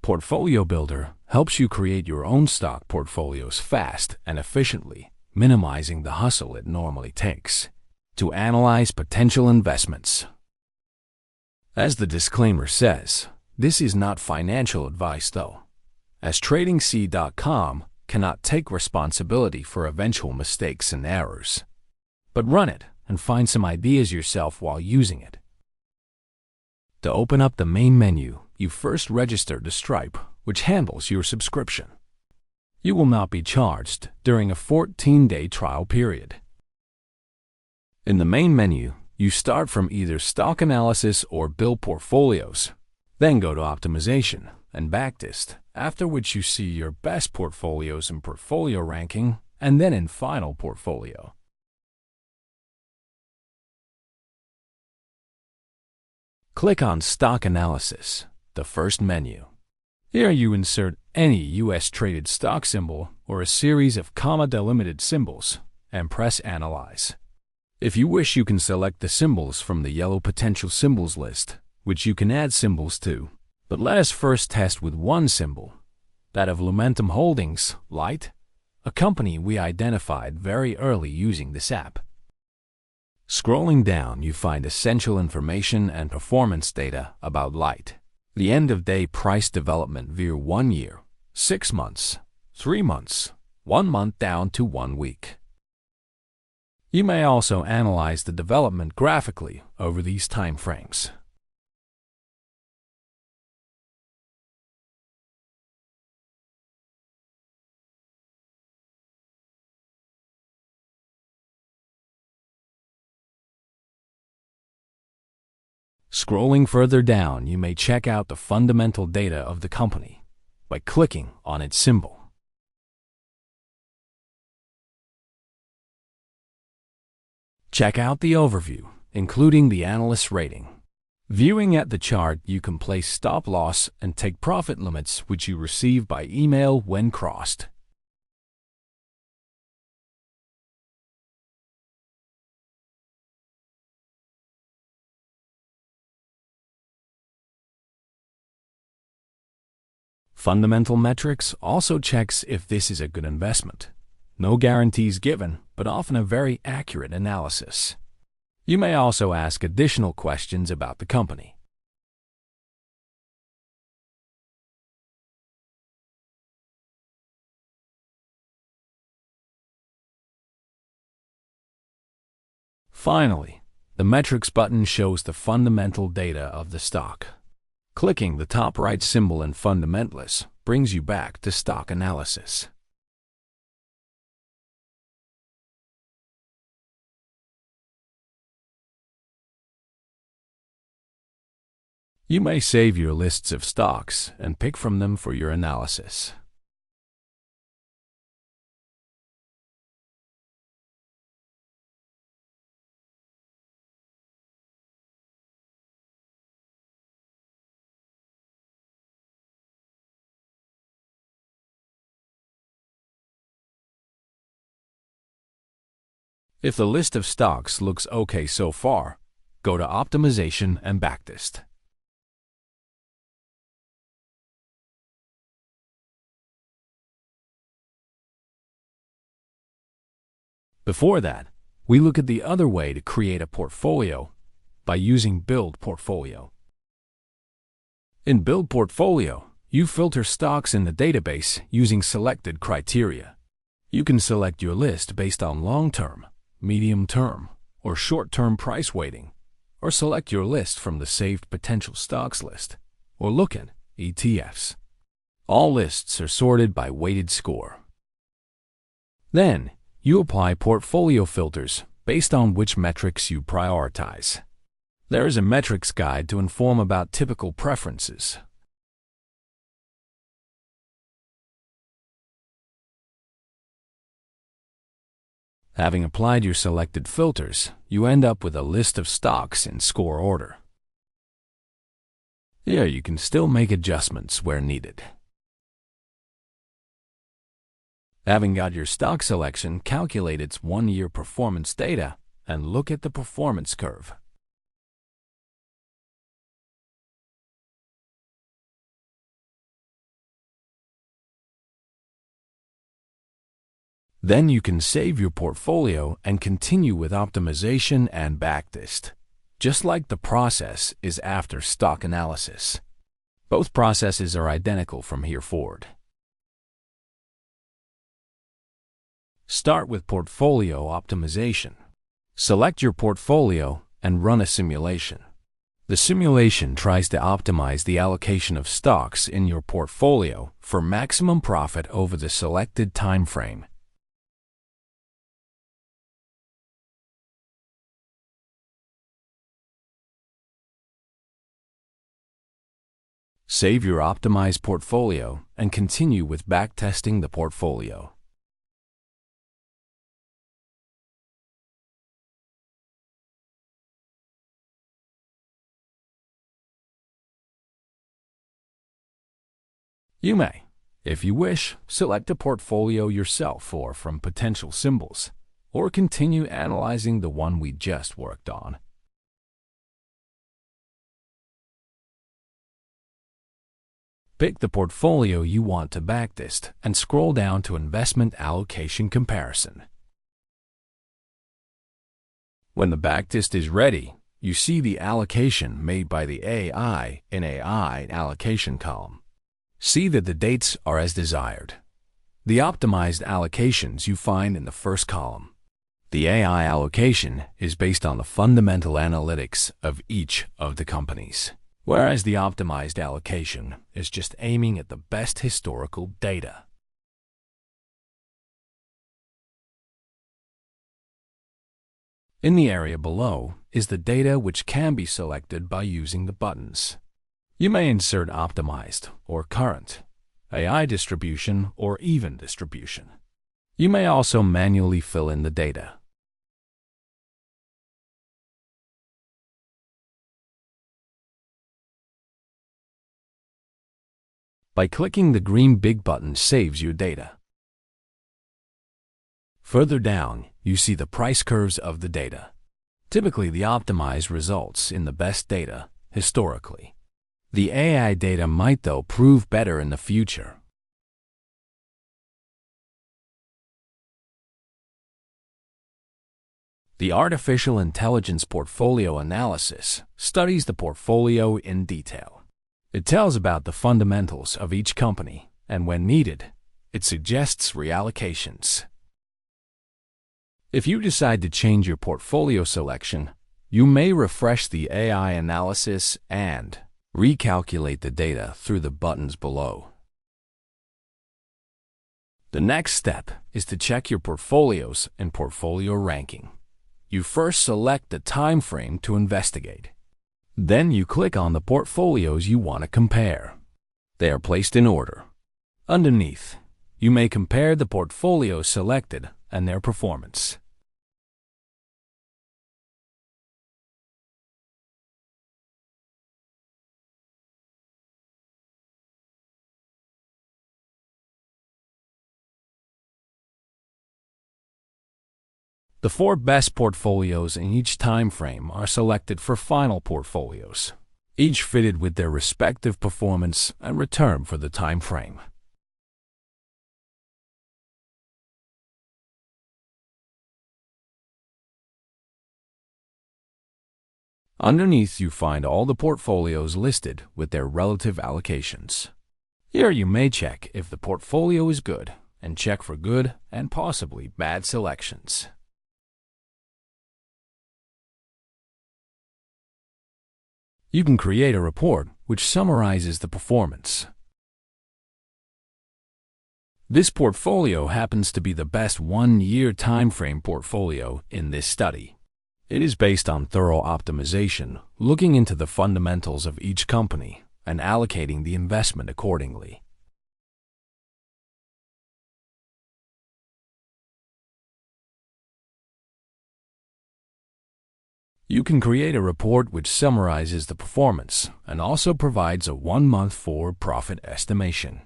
PortfolioBuilder helps you create your own stock portfolios fast and efficiently, minimizing the hustle it normally takes to analyze potential investments. As the disclaimer says, this is not financial advice though, as TradingC.com cannot take responsibility for eventual mistakes and errors. But run it and find some ideas yourself while using it. To open up the main menu, you first register to Stripe, which handles your subscription. You will not be charged during a 14-day trial period. In the main menu, you start from either Stock Analysis or Build Portfolios, then go to Optimization and Backtest, after which you see your best portfolios in Portfolio Ranking and then in Final Portfolio. Click on Stock Analysis, the first menu. Here you insert any US-traded stock symbol or a series of comma-delimited symbols and press Analyze. If you wish, you can select the symbols from the yellow potential symbols list, which you can add symbols to. But let us first test with one symbol, that of Lumentum Holdings, Light, a company we identified very early using this app. Scrolling down, you find essential information and performance data about Light. The end-of-day price development via 1 year, 6 months, 3 months, 1 month down to 1 week. You may also analyze the development graphically over these time frames. Scrolling further down, you may check out the fundamental data of the company by clicking on its symbol. Check out the overview, including the analyst rating. Viewing at the chart, you can place stop loss and take profit limits which you receive by email when crossed. Fundamental metrics also checks if this is a good investment. No guarantees given, but often a very accurate analysis. You may also ask additional questions about the company. Finally, the Metrics button shows the fundamental data of the stock. Clicking the top right symbol in Fundamentals brings you back to Stock Analysis. You may save your lists of stocks and pick from them for your analysis. If the list of stocks looks okay so far, go to Optimization and Backtest. Before that, we look at the other way to create a portfolio by using Build Portfolio. In Build Portfolio, you filter stocks in the database using selected criteria. You can select your list based on long-term, medium-term, or short-term price weighting, or select your list from the Saved Potential Stocks list, or look at ETFs. All lists are sorted by weighted score. Then, you apply portfolio filters based on which metrics you prioritize. There is a metrics guide to inform about typical preferences. Having applied your selected filters, you end up with a list of stocks in score order. Here you can still make adjustments where needed. Having got your stock selection, calculate its 1-year performance data and look at the performance curve. Then you can save your portfolio and continue with optimization and backtest, just like the process is after stock analysis. Both processes are identical from here forward. Start with portfolio optimization. Select your portfolio and run a simulation. The simulation tries to optimize the allocation of stocks in your portfolio for maximum profit over the selected time frame. Save your optimized portfolio and continue with backtesting the portfolio. You may, if you wish, select a portfolio yourself or from potential symbols, or continue analyzing the one we just worked on. Pick the portfolio you want to backtest and scroll down to Investment Allocation Comparison. When the backtest is ready, you see the allocation made by the AI in AI allocation column. See that the dates are as desired. The optimized allocations you find in the first column. The AI allocation is based on the fundamental analytics of each of the companies, whereas the optimized allocation is just aiming at the best historical data. In the area below is the data which can be selected by using the buttons. You may insert optimized or current, AI distribution or even distribution. You may also manually fill in the data. By clicking the green big button saves your data. Further down, you see the price curves of the data. Typically, the optimized results in the best data historically. The AI data might, though, prove better in the future. The artificial intelligence portfolio analysis studies the portfolio in detail. It tells about the fundamentals of each company, and when needed, it suggests reallocations. If you decide to change your portfolio selection, you may refresh the AI analysis and recalculate the data through the buttons below. The next step is to check your portfolios in portfolio ranking. You first select the time frame to investigate. Then you click on the portfolios you want to compare. They are placed in order. Underneath, you may compare the portfolios selected and their performance. The 4 best portfolios in each time frame are selected for final portfolios, each fitted with their respective performance and return for the time frame. Underneath, you find all the portfolios listed with their relative allocations. Here you may check if the portfolio is good and check for good and possibly bad selections. You can create a report which summarizes the performance. This portfolio happens to be the best 1-year time frame portfolio in this study. It is based on thorough optimization, looking into the fundamentals of each company and allocating the investment accordingly. You can create a report which summarizes the performance and also provides a 1-month forward profit estimation.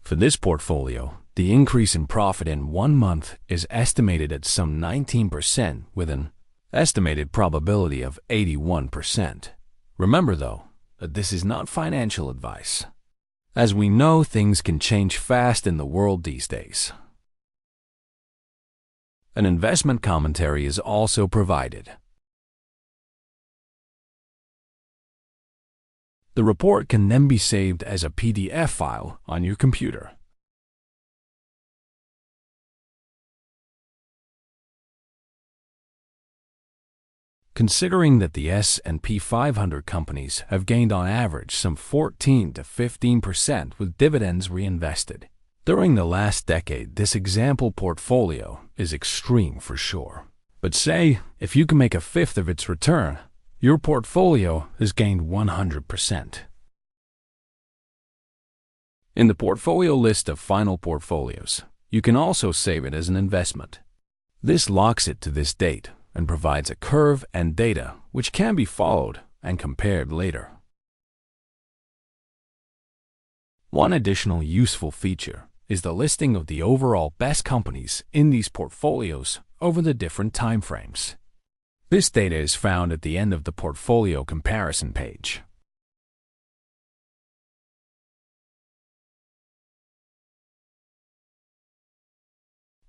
For this portfolio, the increase in profit in 1 month is estimated at some 19% with an estimated probability of 81%. Remember, though, that this is not financial advice. As we know, things can change fast in the world these days. An investment commentary is also provided. The report can then be saved as a PDF file on your computer. Considering that the S&P 500 companies have gained on average some 14 to 15% with dividends reinvested during the last decade, this example portfolio is extreme for sure. But say, if you can make a fifth of its return, your portfolio has gained 100%. In the portfolio list of final portfolios, you can also save it as an investment. This locks it to this date and provides a curve and data which can be followed and compared later. One additional useful feature is the listing of the overall best companies in these portfolios over the different time frames. This data is found at the end of the portfolio comparison page.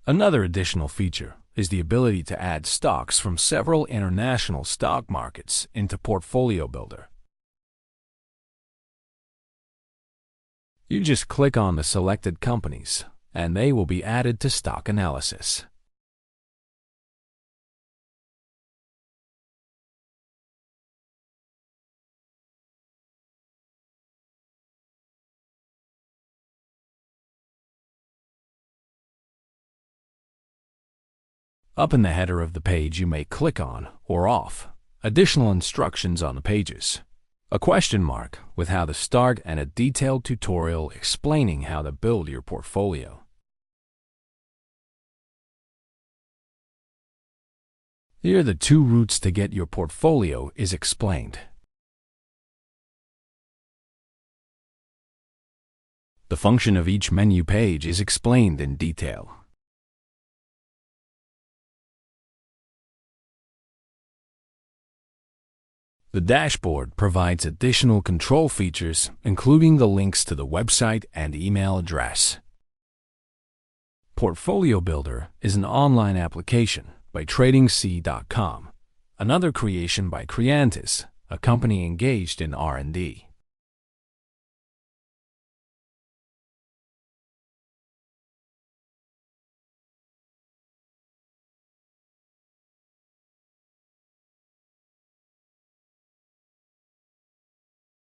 Another additional feature is the ability to add stocks from several international stock markets into PortfolioBuilder. You just click on the selected companies, and they will be added to stock analysis. Up in the header of the page, you may click on or off additional instructions on the pages, a question mark with how to start, and a detailed tutorial explaining how to build your portfolio. Here are the two routes to get your portfolio is explained. The function of each menu page is explained in detail. The dashboard provides additional control features, including the links to the website and email address. PortfolioBuilder is an online application by TradingC.com, another creation by Creantis, a company engaged in R&D.